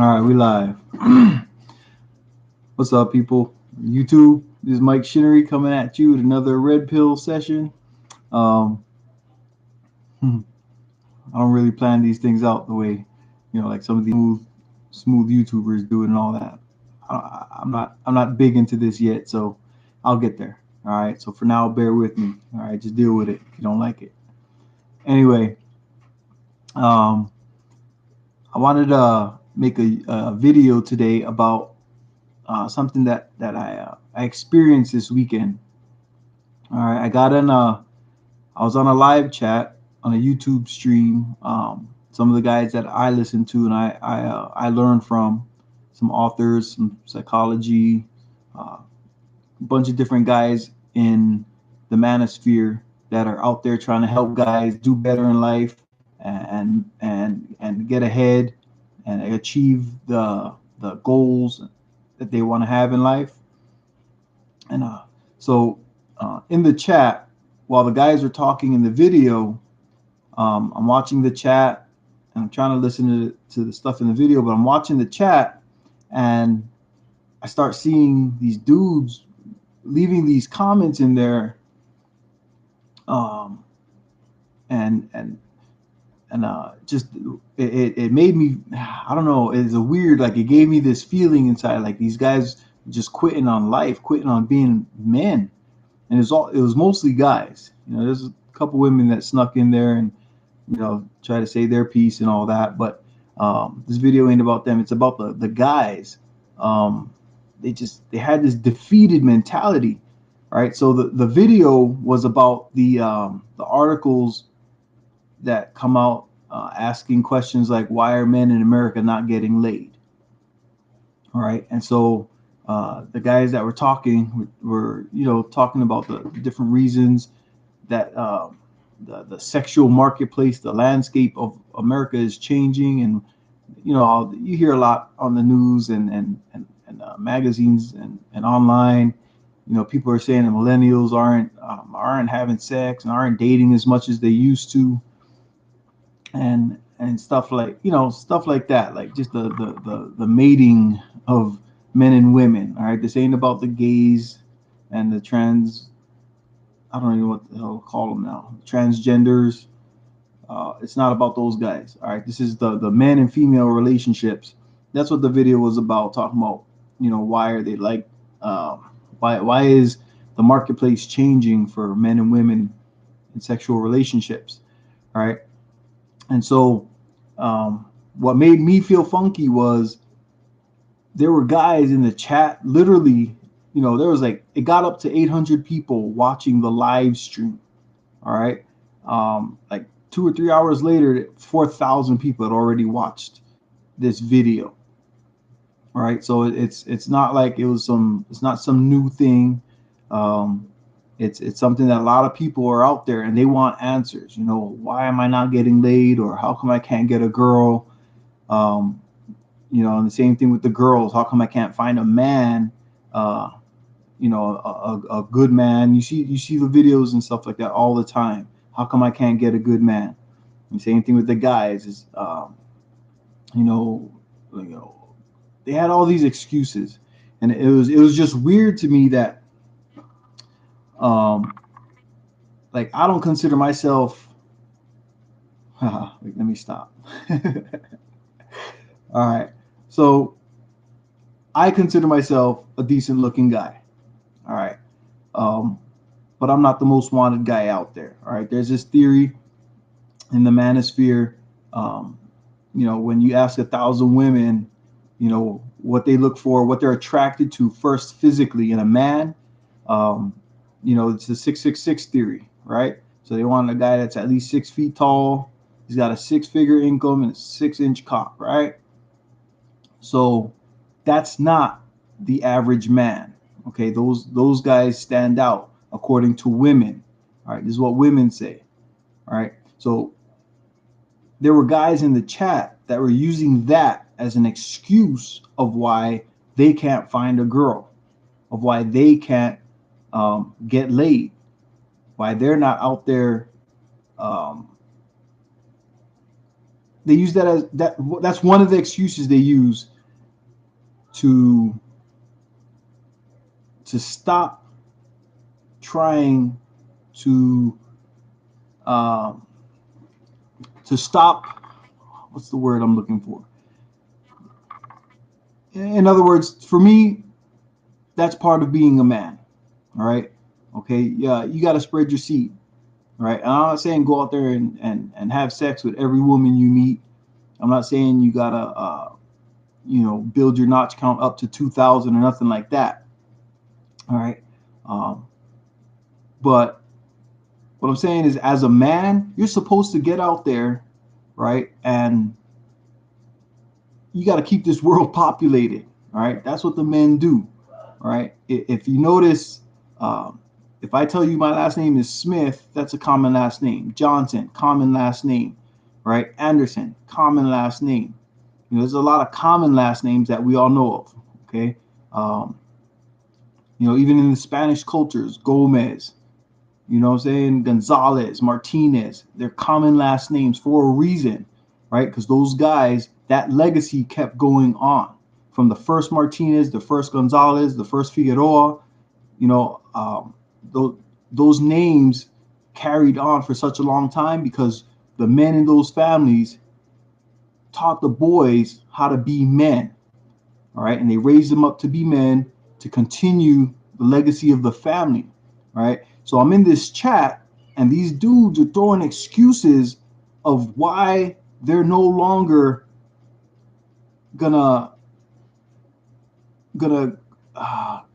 All right, we live. What's up, people? YouTube, this is Mike Shinnery coming at you with another Red Pill session. Um, I don't really plan these things out the way, like some of these smooth YouTubers do it and all that. I'm not big into this yet, so I'll get there. All right. So for now, bear with me. All right, just deal with it if you don't like it. Anyway, um, I wanted to make a video today about something that I experienced this weekend. All right, I was on a live chat on a YouTube stream. Some of the guys that I listen to and I learned from, some authors, some psychology, a bunch of different guys in the manosphere that are out there trying to help guys do better in life and get ahead and achieve the goals that they want to have in life. And in the chat, while the guys are talking in the video, I'm watching the chat and I'm trying to listen to the stuff in the video, but I'm watching the chat and I start seeing these dudes leaving these comments in there, um, and just it made me, I don't know, it's a weird, like it gave me this feeling inside, like these guys just quitting on life, quitting on being men. And it was mostly guys. There's a couple women that snuck in there and try to say their piece and all that. But this video ain't about them. It's about the guys. They had this defeated mentality, right? So the video was about the articles that come out asking questions like, why are men in America not getting laid? All right, and so the guys that were talking were talking about the different reasons that the sexual marketplace, the landscape of America is changing, and you hear a lot on the news and magazines and online. People are saying that millennials aren't having sex and aren't dating as much as they used to, and stuff like that, like just the mating of men and women. All right, this ain't about the gays and the trans, I don't even know what the hell to call them now, transgenders. It's not about those guys. All right, this is the men and female relationships. That's what the video was about, talking about why are they like, why is the marketplace changing for men and women in sexual relationships. All right, and so what made me feel funky was there were guys in the chat, literally, there was like, it got up to 800 people watching the live stream. All right. Like 2 or 3 hours later, 4,000 people had already watched this video. All right. So it's not like it's not some new thing. Um, it's something that a lot of people are out there and they want answers. Why am I not getting laid, or how come I can't get a girl? And the same thing with the girls. How come I can't find a man? A good man. You see the videos and stuff like that all the time. How come I can't get a good man? And same thing with the guys. Is you know, they had all these excuses, and it was just weird to me that like I don't consider myself. Wait, let me stop. All right, so I consider myself a decent looking guy. All right. But I'm not the most wanted guy out there. All right. There's this theory in the manosphere. When you ask 1,000 women, what they look for, what they're attracted to first physically in a man, it's the 666 theory, right? So they want a guy that's at least 6 feet tall. He's got a 6-figure income and a 6-inch cock, right? So that's not the average man. Okay, those guys stand out according to women. All right, this is what women say. All right, so there were guys in the chat that were using that as an excuse of why they can't find a girl, of why they can't get laid, why they're not out there they use that as that. That's one of the excuses they use to stop trying to um, stop. What's the word I'm looking for? In other words, for me, that's part of being a man. All right. Okay. Yeah, you got to spread your seed. All right. And I'm not saying go out there and have sex with every woman you meet. I'm not saying you gotta build your notch count up to 2,000 or nothing like that. All right. Um, but what I'm saying is, as a man, you're supposed to get out there, right, and you got to keep this world populated. All right. That's what the men do. All right. If you notice, if I tell you my last name is Smith, that's a common last name. Johnson, common last name. Right. Anderson, common last name. There's a lot of common last names that we all know of. Okay. Um, even in the Spanish cultures, Gomez, what I'm saying, Gonzalez, Martinez, they're common last names for a reason, right? Because those guys, that legacy kept going on from the first Martinez, the first Gonzalez, the first Figueroa. Those names carried on for such a long time because the men in those families taught the boys how to be men, all right? And they raised them up to be men to continue the legacy of the family, right? So I'm in this chat, and these dudes are throwing excuses of why they're no longer gonna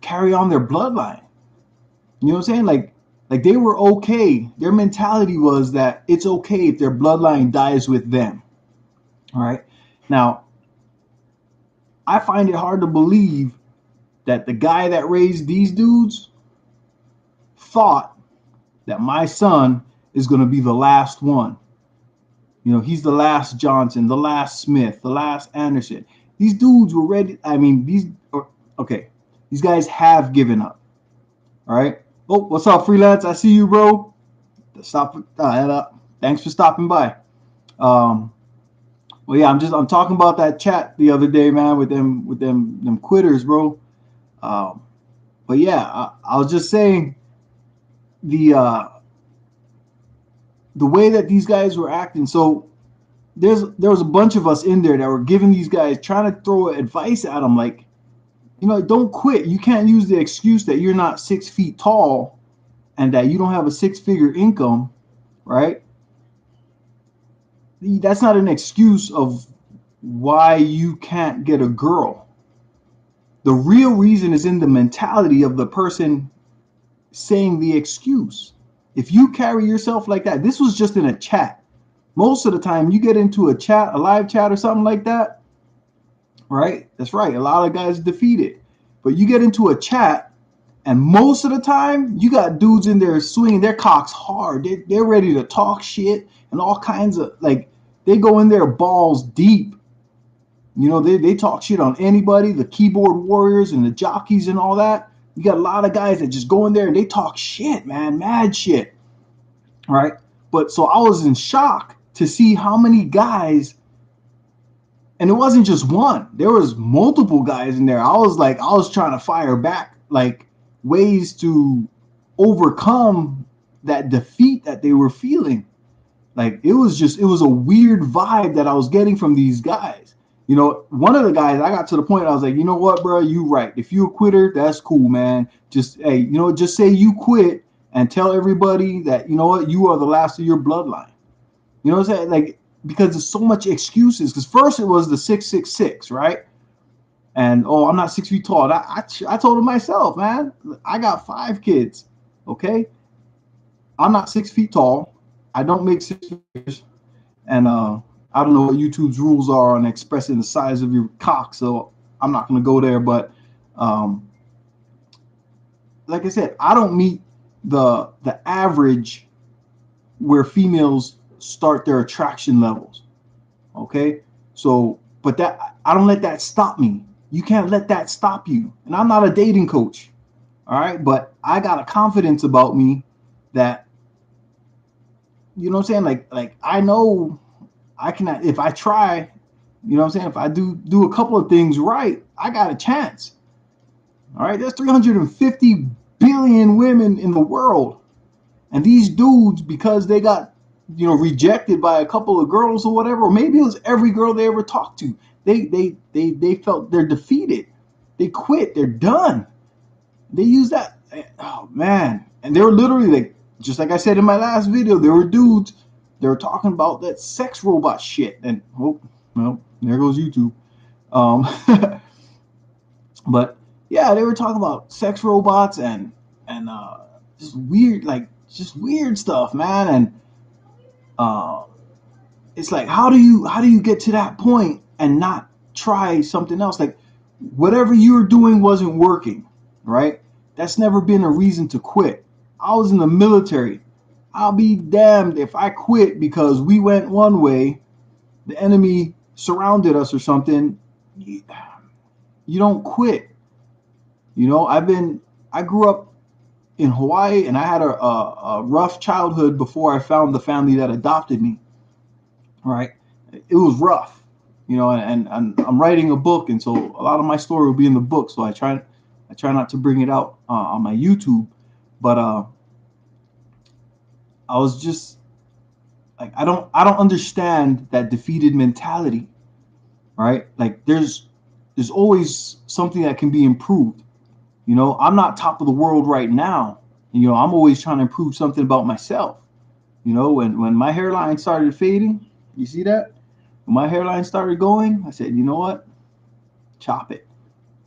carry on their bloodline. You know what I'm saying? Like they were okay. Their mentality was that it's okay if their bloodline dies with them. All right. Now, I find it hard to believe that the guy that raised these dudes thought that my son is going to be the last one. He's the last Johnson, the last Smith, the last Anderson. These dudes were ready. I mean, these guys have given up. All right. Oh, what's up, freelance? I see you, bro. Stop. Thanks for stopping by. Well, yeah, I'm talking about that chat the other day, man, with them quitters, bro. But yeah, I was just saying the way that these guys were acting. So there was a bunch of us in there that were giving these guys, trying to throw advice at them, like, don't quit. You can't use the excuse that you're not 6 feet tall and that you don't have a 6-figure income, right? That's not an excuse of why you can't get a girl. The real reason is in the mentality of the person saying the excuse. If you carry yourself like that, this was just in a chat. Most of the time you get into a chat, a live chat or something like that, right? That's right. A lot of guys defeated. But you get into a chat, and most of the time you got dudes in there swinging their cocks hard. They're ready to talk shit and all kinds of, like, they go in there balls deep. They talk shit on anybody, the keyboard warriors and the jockeys and all that. You got a lot of guys that just go in there and they talk shit, man, mad shit. All right. But so I was in shock to see how many guys, and it wasn't just one, there was multiple guys in there. I was trying to fire back, like, ways to overcome that defeat that they were feeling. Like, it was a weird vibe that I was getting from these guys. One of the guys, I got to the point, I was like, you know what, bro, you right. If you a quitter, that's cool, man. Just, hey, just say you quit and tell everybody that, you know what, you are the last of your bloodline. You know what I'm saying? Like, because there's so much excuses. Because first it was the 666, right? And, oh, I'm not 6 feet tall. I told him myself, man, I got 5 kids, okay? I'm not 6 feet tall. I don't make 6 figures. And I don't know what YouTube's rules are on expressing the size of your cock, so I'm not going to go there. But like I said, I don't meet the average where females start their attraction levels. Okay, so but that, I don't let that stop me. You can't let that stop you. And I'm not a dating coach, all right? But I got a confidence about me that, you know what I'm saying? Like I know I can, if I try, you know what I'm saying? If I do a couple of things right, I got a chance. All right, there's 350 billion women in the world, and these dudes, because they got, rejected by a couple of girls or whatever, or maybe it was every girl they ever talked to, they felt they're defeated. They quit. They're done. They use that. Oh man, and they were literally like, just like I said in my last video, there were dudes. They were talking about that sex robot shit, and oh, well, there goes YouTube. Um, but yeah, they were talking about sex robots and just weird, like just weird stuff, man. And uh, it's like, how do you get to that point and not try something else? Like whatever you were doing wasn't working, right? That's never been a reason to quit. I was in the military. I'll be damned if I quit because we went one way, the enemy surrounded us or something. You don't quit. I grew up in Hawaii, and I had a rough childhood before I found the family that adopted me. Right? It was rough, and I'm writing a book, and so a lot of my story will be in the book. So I try not to bring it out on my YouTube, but I was just like, I don't understand that defeated mentality, right? Like there's always something that can be improved. I'm not top of the world right now. I'm always trying to improve something about myself. When my hairline started fading, you see that? When my hairline started going, I said, you know what? Chop it.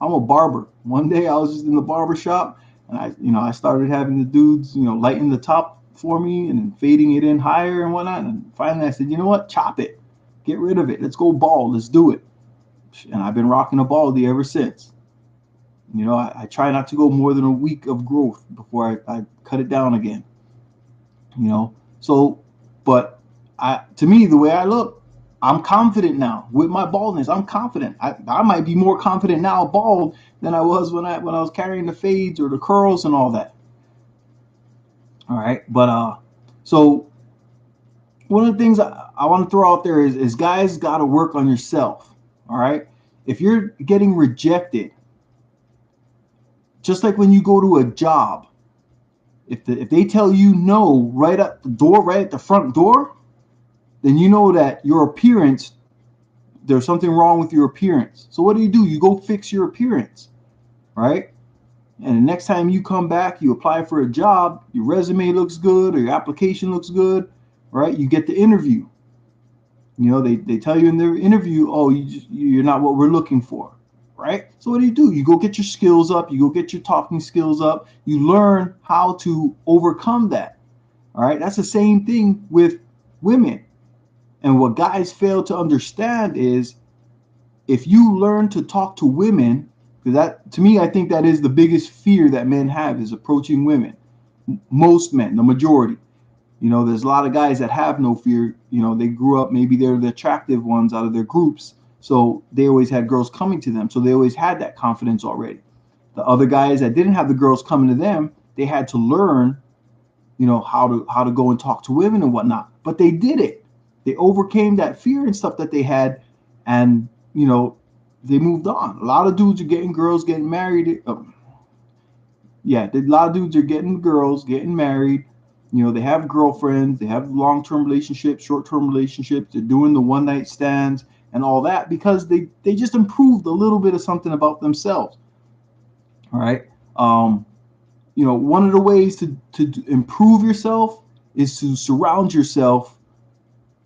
I'm a barber. One day I was just in the barber shop, and I started having the dudes, lighten the top for me and then fading it in higher and whatnot. And finally I said, you know what? Chop it. Get rid of it. Let's go bald. Let's do it. And I've been rocking a baldy ever since. I try not to go more than a week of growth before I cut it down again. So, but to me, the way I look, I'm confident now with my baldness. I'm confident. I might be more confident now bald than I was when I was carrying the fades or the curls and all that. All right, but so one of the things I want to throw out there is guys got to work on yourself. All right, if you're getting rejected, just like when you go to a job, if they tell you no right at the door, right at the front door, then you know that your appearance, there's something wrong with your appearance. So what do? You go fix your appearance, right? And the next time you come back, you apply for a job, your resume looks good or your application looks good, right? You get the interview. They tell you in their interview, oh, you're not what we're looking for, right? So what do? You go get your skills up, you go get your talking skills up, you learn how to overcome that, all right? That's the same thing with women. And what guys fail to understand is if you learn to talk to women, because that, to me, I think that is the biggest fear that men have is approaching women. Most men, the majority. There's a lot of guys that have no fear. They grew up, maybe they're the attractive ones out of their groups. So they always had girls coming to them. So they always had that confidence already. The other guys that didn't have the girls coming to them, they had to learn, how to go and talk to women and whatnot. But they did it. They overcame that fear and stuff that they had, and they moved on. A lot of dudes are getting girls, getting married. A lot of dudes are getting girls, getting married. They have girlfriends, they have long-term relationships, short-term relationships. They're doing the one-night stands and all that because they just improved a little bit of something about themselves. All right. One of the ways to improve yourself is to surround yourself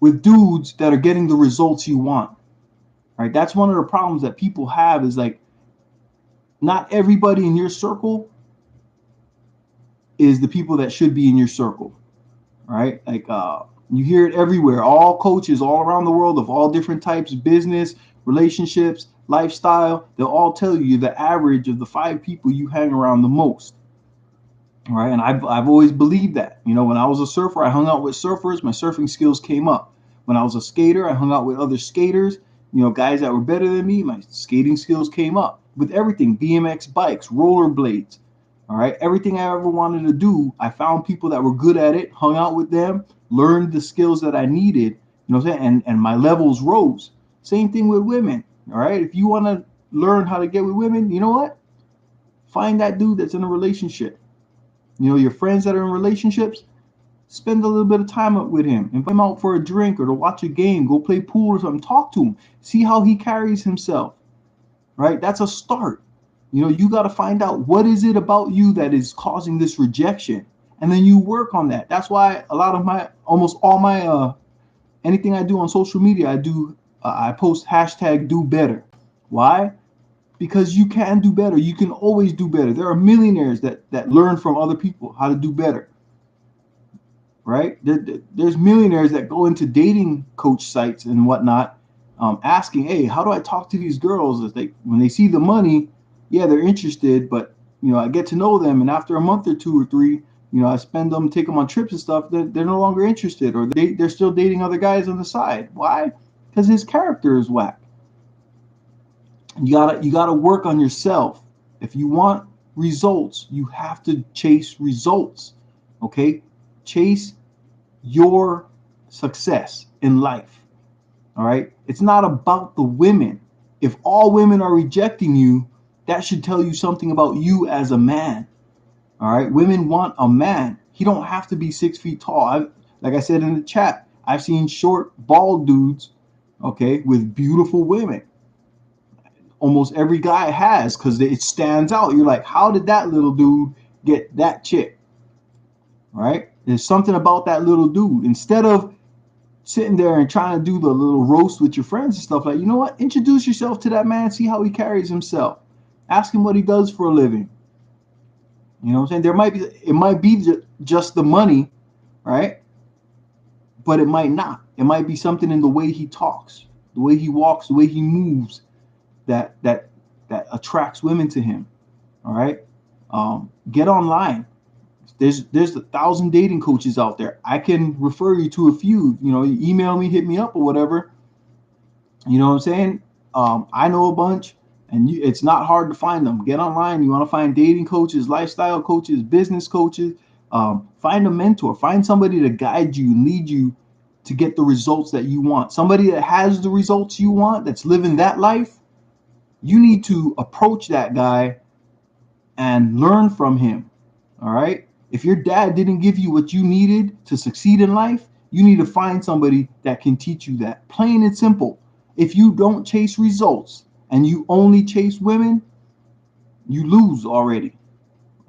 with dudes that are getting the results you want. Right? That's one of the problems that people have is like not everybody in your circle is the people that should be in your circle. Right? Like you hear it everywhere. All coaches all around the world of all different types of business, relationships, lifestyle, they'll all tell you the average of the 5 people you hang around the most. All right? And I've always believed that. When I was a surfer, I hung out with surfers, my surfing skills came up. When I was a skater, I hung out with other skaters, guys that were better than me. My skating skills came up with everything, BMX bikes, rollerblades. All right. Everything I ever wanted to do, I found people that were good at it, hung out with them, learned the skills that I needed, You know what I'm saying? And my levels rose. Same thing with women. All right. If you want to learn how to get with women, you know what? Find that dude that's in a relationship. You know, your friends that are in relationships, spend a little bit of time with him. Invite him out for a drink or to watch a game. Go play pool or something. Talk to him. See how he carries himself. Right? That's a start. You know, you got to find out what is it about you that is causing this rejection, and then you work on that. That's why a lot of my, almost all my, anything I do on social media, I post hashtag do better. Why? Because you can do better. You can always do better. There are millionaires that learn from other people how to do better. Right? There's millionaires that go into dating coach sites and whatnot, asking, "Hey, how do I talk to these girls?" As when they see the money, yeah, they're interested, but I get to know them, and after a month or two or three, I take them on trips and stuff. They're no longer interested, or they're still dating other guys on the side. Why? Because his character is whack. You gotta work on yourself. If you want results, you have to chase results. Okay, chase your success in life. All right, it's not about the women. If all women are rejecting you, that should tell you something about you as a man. All right, women want a man. He don't have to be 6 feet tall. Like I said in the chat, I've seen short, bald dudes, okay, with beautiful women. Almost every guy has, because it stands out. You're like, how did that little dude get that chick? Right? There's something about that little dude. Instead of sitting there and trying to do the little roast with your friends and stuff, like, you know what? Introduce yourself to that man, see how he carries himself. Ask him what he does for a living. You know what I'm saying? It might be just the money, right? But it might not. It might be something in the way he talks, the way he walks, the way he moves that attracts women to him. All right? Get online. There's 1,000 dating coaches out there. I can refer you to a few. Email me, hit me up, or whatever. You know what I'm saying? I know a bunch, and it's not hard to find them. Get online. You want to find dating coaches, lifestyle coaches, business coaches. Find a mentor. Find somebody to guide you and lead you to get the results that you want. Somebody that has the results you want, that's living that life. You need to approach that guy and learn from him. All right? If your dad didn't give you what you needed to succeed in life, you need to find somebody that can teach you that. Plain and simple. If you don't chase results and you only chase women, you lose already.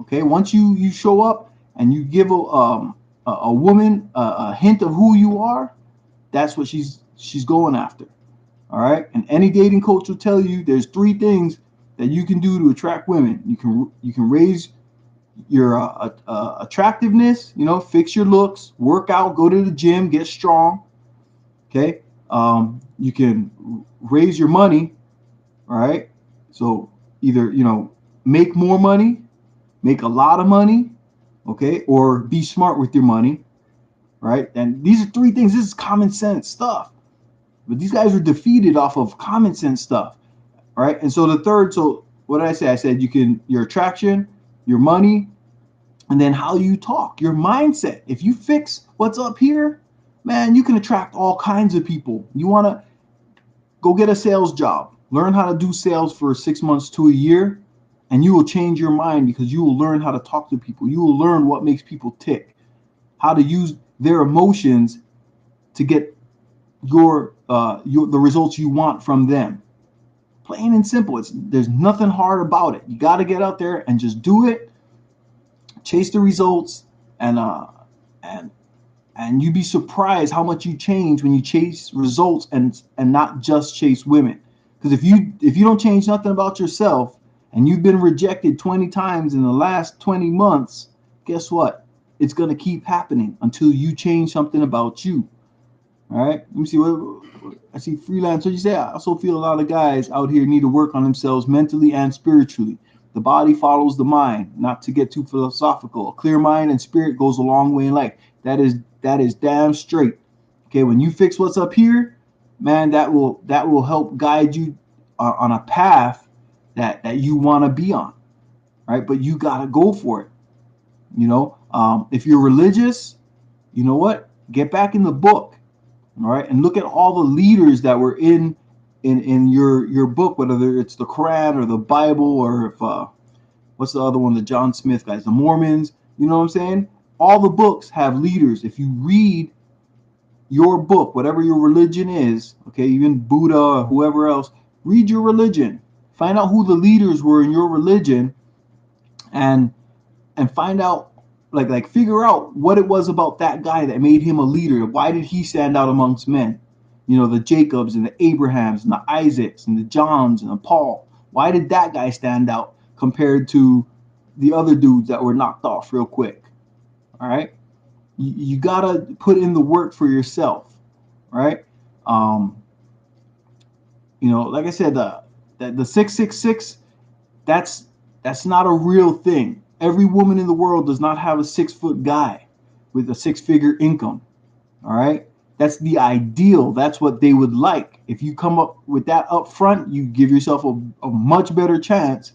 Okay? Once you show up and you give a woman a hint of who you are, that's what she's going after. All right? And any dating coach will tell you there's 3 things that you can do to attract women. You can raise your attractiveness, fix your looks, work out, go to the gym, get strong. Okay. You can raise your money. All right. So either, make more money, make a lot of money. Okay. Or be smart with your money. Right. And these are 3 things. This is common sense stuff. But these guys were defeated off of common sense stuff. All right. And so the third, so what did I say? I said your attraction, your money, and then how you talk, your mindset. If you fix what's up here, man, you can attract all kinds of people. You want to go get a sales job, learn how to do sales for 6 months to a year, and you will change your mind because you will learn how to talk to people. You will learn what makes people tick, how to use their emotions to get the results you want from them. Plain and simple. There's nothing hard about it. You got to get out there and just do it. Chase the results, and you'd be surprised how much you change when you chase results and not just chase women. Because if you don't change nothing about yourself and you've been rejected 20 times in the last 20 months, guess what? It's going to keep happening until you change something about you. All right. Let me see what I see. Freelance. So you say, I also feel a lot of guys out here need to work on themselves mentally and spiritually. The body follows the mind. Not to get too philosophical. A clear mind and spirit goes a long way in life. That is damn straight. Okay, when you fix what's up here, man, that will help guide you on a path that you want to be on. Right? But you gotta go for it. If you're religious, you know what? Get back in the book. All right, and look at all the leaders that were in your book, whether it's the Quran or the Bible, or if what's the other one, the John Smith guys, the Mormons. You know what I'm saying? All the books have leaders. If you read your book, whatever your religion is, okay, even Buddha or whoever else, read your religion. Find out who the leaders were in your religion, and find out, like figure out what it was about that guy that made him a leader. Why did he stand out amongst men? You know, the Jacobs and the Abrahams and the Isaacs and the Johns and the Paul. Why did that guy stand out compared to the other dudes that were knocked off real quick? All right, you gotta put in the work for yourself, right? Um, like I said, the 666, that's not a real thing. Every woman in the world does not have a 6 foot guy with a 6 figure income. All right, that's the ideal. That's what they would like. If you come up with that up front, you give yourself a much better chance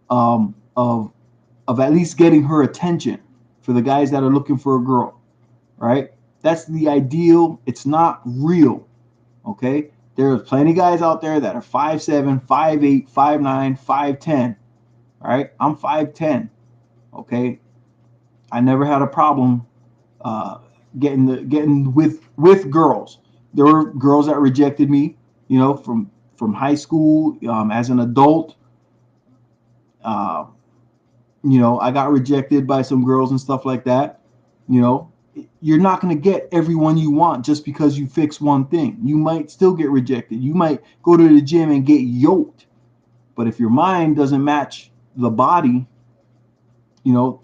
of at least getting her attention for the guys that are looking for a girl. Right? That's the ideal. It's not real. Okay, there's plenty of guys out there that are 5'7", 5'8", 5'9", 5'10". All right, I'm 5'10". Okay, I never had a problem uh, getting with girls. There were girls that rejected me, from high school, as an adult. Uh, I got rejected by some girls and stuff like that. You know, you're not going to get everyone you want just because you fix one thing. You might still get rejected. You might go to the gym and get yoked. But if your mind doesn't match the body,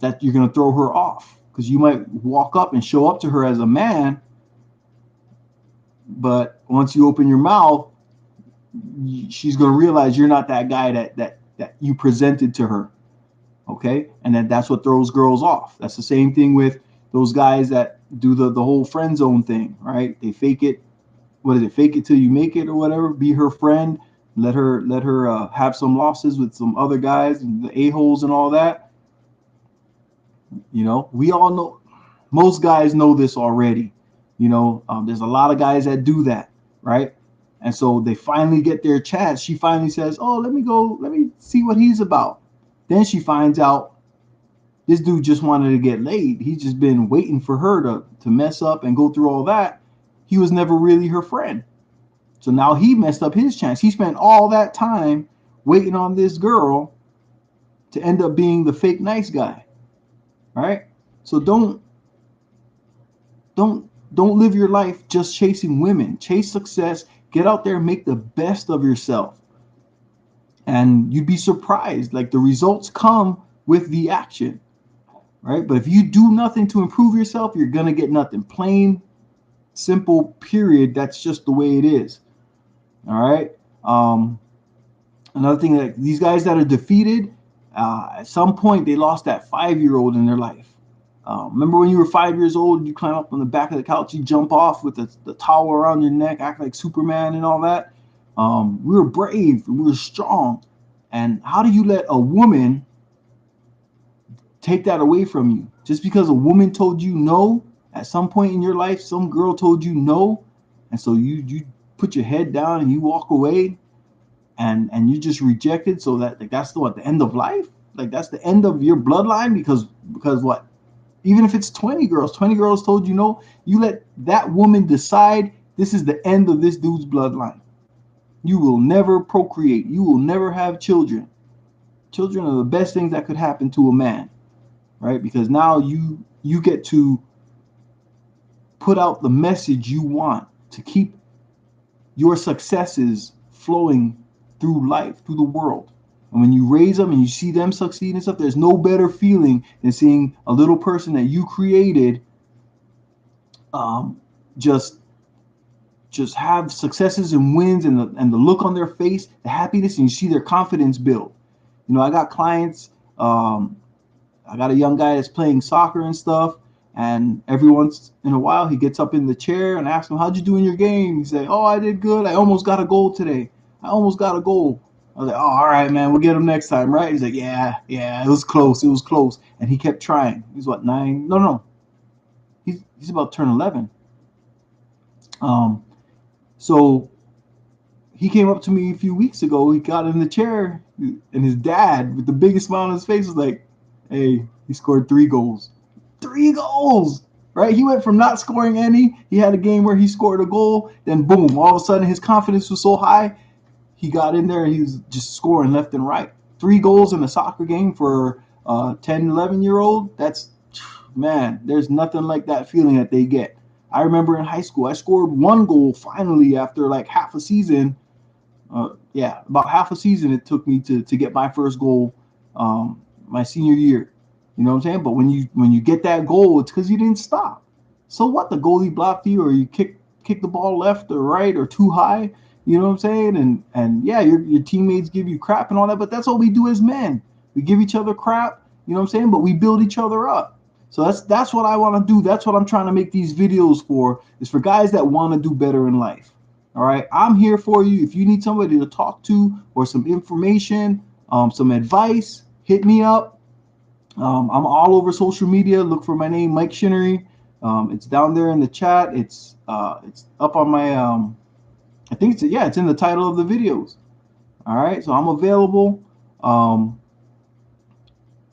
that you're going to throw her off, because you might walk up and show up to her as a man, but once you open your mouth, she's going to realize you're not that guy that you presented to her. Okay, and then that's what throws girls off. That's the same thing with those guys that do the whole friend zone thing, right? They fake it. What is it? Fake it till you make it, or whatever. Be her friend. Let her have some losses with some other guys and the a-holes and all that. We all know. Most guys know this already. There's a lot of guys that do that, right? And so they finally get their chance. She finally says, "Oh, let me see what he's about." Then she finds out this dude just wanted to get laid. He's just been waiting for her to mess up and go through all that. He was never really her friend. So now he messed up his chance. He spent all that time waiting on this girl to end up being the fake nice guy. Right? So don't live your life just chasing women. Chase success. Get out there and make the best of yourself. And you'd be surprised. Like, the results come with the action. Right? But if you do nothing to improve yourself, you're going to get nothing. Plain, simple, period. That's just the way it is. All right? Another thing, that these guys that are defeated, at some point they lost that 5-year-old in their life. Remember when you were 5 years old, you climb up on the back of the couch, you jump off with the towel around your neck, act like Superman and all that? We were brave, we were strong. And how do you let a woman take that away from you? Just because a woman told you no at some point in your life, some girl told you no, and so you put your head down and you walk away, and you just rejected, so that's the end of life? Like, that's the end of your bloodline? Because what? Even if it's 20 girls told you no, you let that woman decide this is the end of this dude's bloodline. You will never procreate. You will never have children. Children are the best things that could happen to a man, right? Because now you get to put out the message you want to keep your successes flowing through life, through the world. And when you raise them and you see them succeed and stuff, there's no better feeling than seeing a little person that you created just have successes and wins, and the look on their face, the happiness, and you see their confidence build. I got clients. I got a young guy that's playing soccer and stuff, and every once in a while he gets up in the chair and asks him, "How'd you do in your game?" He say, "Oh, I did good. I almost got a goal today. I almost got a goal." I was like, "Oh, all right, man. We'll get him next time, right?" He's like, "Yeah, it was close. It was close." And he kept trying. He's what, 9? No. He's about to turn 11. Um, so he came up to me a few weeks ago. He got in the chair, and his dad, with the biggest smile on his face, was like, "Hey, he scored 3 goals. 3 goals!" Right? He went from not scoring any. He had a game where he scored a goal. Then boom! All of a sudden, his confidence was so high. He got in there and he was just scoring left and right. 3 goals in a soccer game for a 10, 11 year old. That's, man, there's nothing like that feeling that they get. I remember in high school, I scored 1 goal finally after like half a season. Yeah, about half a season it took me to get my first goal, my senior year. You know what I'm saying? But when you get that goal, it's because you didn't stop. So what? The goalie blocked you, or you kick the ball left or right or too high. You know what I'm saying? And yeah, your teammates give you crap and all that, but that's what we do as men. We give each other crap. You know what I'm saying? But we build each other up. So that's what I want to do. That's what I'm trying to make these videos for. Is for guys that want to do better in life. All right, I'm here for you. If you need somebody to talk to or some information, some advice, hit me up. I'm all over social media. Look for my name, Mike Shinnery. It's down there in the chat. It's up on my I think it's in the title of the videos. All right, so I'm available. Um,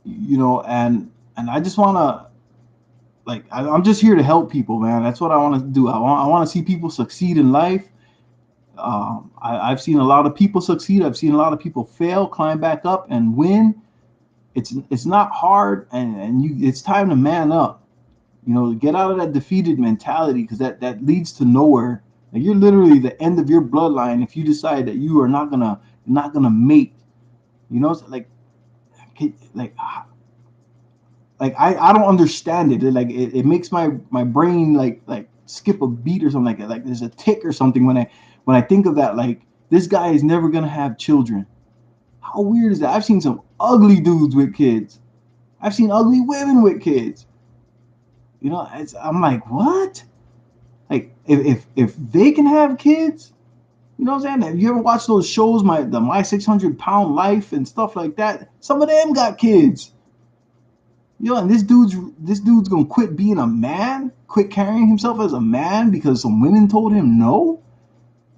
and I just wanna I'm just here to help people, man. That's what I want to do. I want to see people succeed in life. I've seen a lot of people succeed. I've seen a lot of people fail, climb back up, and win. It's not hard, and it's time to man up. Get out of that defeated mentality, because that leads to nowhere. Like, you're literally the end of your bloodline if you decide that you are not gonna mate. Like I don't understand it. It makes my brain like skip a beat or something like that. Like there's a tick or something when I think of that. Like, this guy is never gonna have children. How weird is that? I've seen some ugly dudes with kids. I've seen ugly women with kids. I'm like, what? Like, if they can have kids, you know what I'm saying? Have you ever watched those shows, my 600 pound life and stuff like that? Some of them got kids. And this dude's gonna quit being a man, quit carrying himself as a man because some women told him no.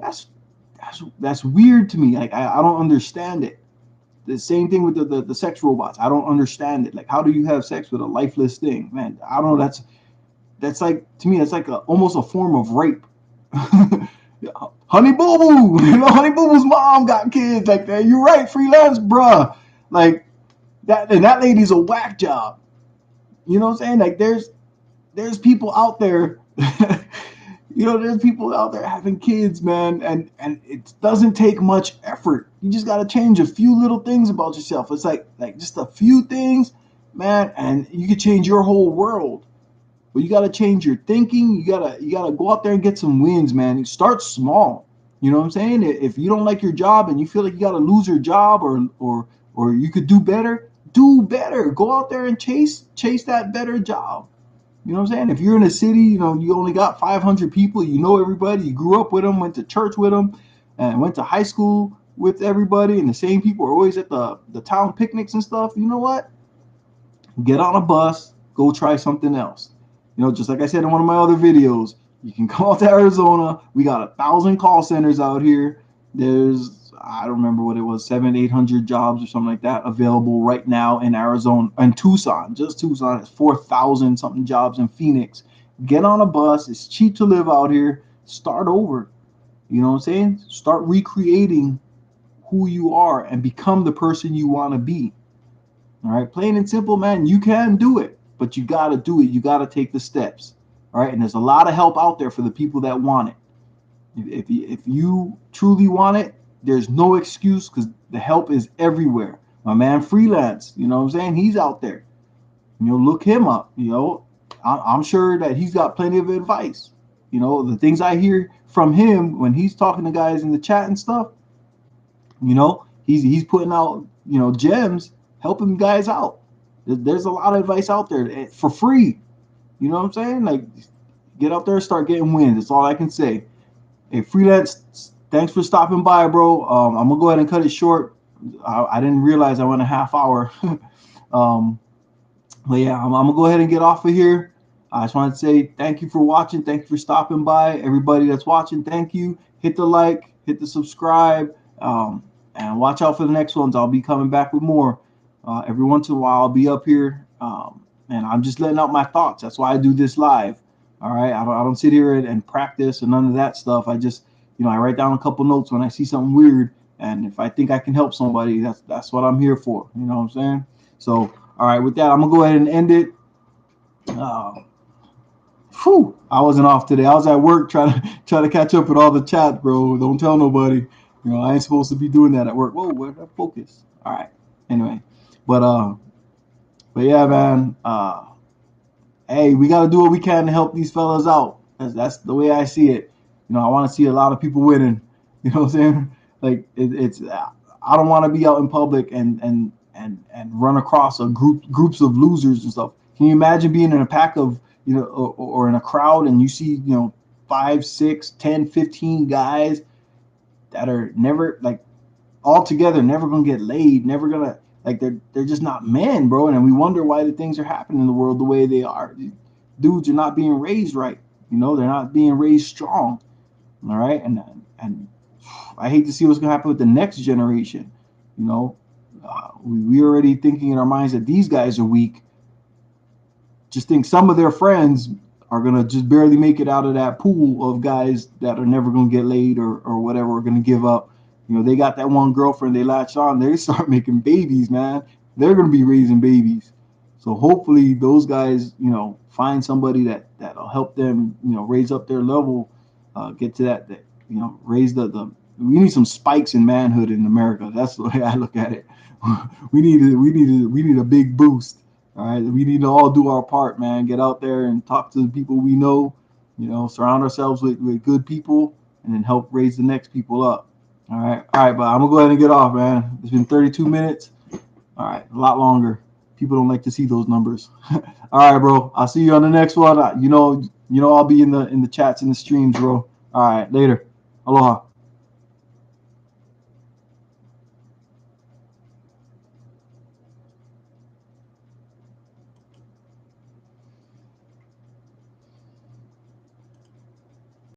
That's weird to me. Like, I don't understand it. The same thing with the sex robots. I don't understand it. Like, how do you have sex with a lifeless thing, man? I don't know. That's like, to me, that's like almost a form of rape. Honey Boo Boo, Honey Boo Boo's mom got kids. Like that. You're right, freelance, bruh. Like that, and that lady's a whack job. You know what I'm saying? Like, there's people out there. There's people out there having kids, man, and it doesn't take much effort. You just got to change a few little things about yourself. It's like just a few things, man, and you can change your whole world. But you got to change your thinking. You gotta go out there and get some wins, man. You start small. You know what I'm saying? If you don't like your job and you feel like you got to lose your job, or you could do better, do better. Go out there and chase that better job. You know what I'm saying? If you're in a city, you only got 500 people, everybody, you grew up with them, went to church with them, and went to high school with everybody, and the same people are always at the town picnics and stuff. You know what? Get on a bus, go try something else. Just like I said in one of my other videos, you can come out to Arizona. We got 1,000 call centers out here. There's, I don't remember what it was, 700-800 jobs or something like that available right now in Arizona and Tucson. Just Tucson. It's 4,000 something jobs in Phoenix. Get on a bus. It's cheap to live out here. Start over. You know what I'm saying? Start recreating who you are and become the person you want to be. All right, plain and simple, man. You can do it, but you got to do it. You got to take the steps. All right, and there's a lot of help out there for the people that want it. If you truly want it, there's no excuse, because the help is everywhere. My man Freelance, you know what I'm saying? He's out there. Look him up. I'm sure that he's got plenty of advice. The things I hear from him when he's talking to guys in the chat and stuff, he's putting out, gems, helping guys out. There's a lot of advice out there for free. You know what I'm saying? Like, get out there and start getting wins. That's all I can say. Hey, Freelance, thanks for stopping by, bro. I'm gonna go ahead and cut it short. I didn't realize I went a half hour. But yeah, I'm gonna go ahead and get off of here. I just want to say thank you for watching. Thank you for stopping by. Everybody that's watching, thank you. Hit the like, hit the subscribe, and watch out for the next ones. I'll be coming back with more. Every once in a while, I'll be up here, and I'm just letting out my thoughts. That's why I do this live. All right, I don't sit here and practice and none of that stuff. I just, I write down a couple notes when I see something weird, and if I think I can help somebody, that's what I'm here for. You know what I'm saying? So, all right, with that, I'm gonna go ahead and end it. Uh, I wasn't off today. I was at work trying to catch up with all the chat, bro. Don't tell nobody. I ain't supposed to be doing that at work. Whoa, where did I focus? All right. Anyway, but but yeah, man. Hey, we gotta do what we can to help these fellas out. That's the way I see it. I want to see a lot of people winning. You know what I'm saying? Like it's I don't want to be out in public and run across groups of losers and stuff. Can you imagine being in a pack of or in a crowd and you see 5, 6, 10, 15 guys that are never like all together, never gonna get laid, never gonna like they're just not men, bro. And we wonder why the things are happening in the world the way they are. Dudes are not being raised right. They're not being raised strong. All right, and I hate to see what's gonna happen with the next generation. We already thinking in our minds that these guys are weak. Just think some of their friends are gonna just barely make it out of that pool of guys that are never gonna get laid or whatever, are gonna give up. They got that one girlfriend they latch on. They start making babies, man. They're gonna be raising babies. So hopefully those guys, find somebody that'll help them, raise up their level, get to that raise the. We need some spikes in manhood in America. That's the way I look at it. we need a big boost. All right, we need to all do our part, man. Get out there and talk to the people we know. Surround ourselves with good people, and then help raise the next people up. All right, but I'm gonna go ahead and get off, man. It's been 32 minutes. All right, a lot longer. People don't like to see those numbers. All right, bro. I'll see you on the next one. I'll be in the chats and the streams, bro. All right, later. Aloha.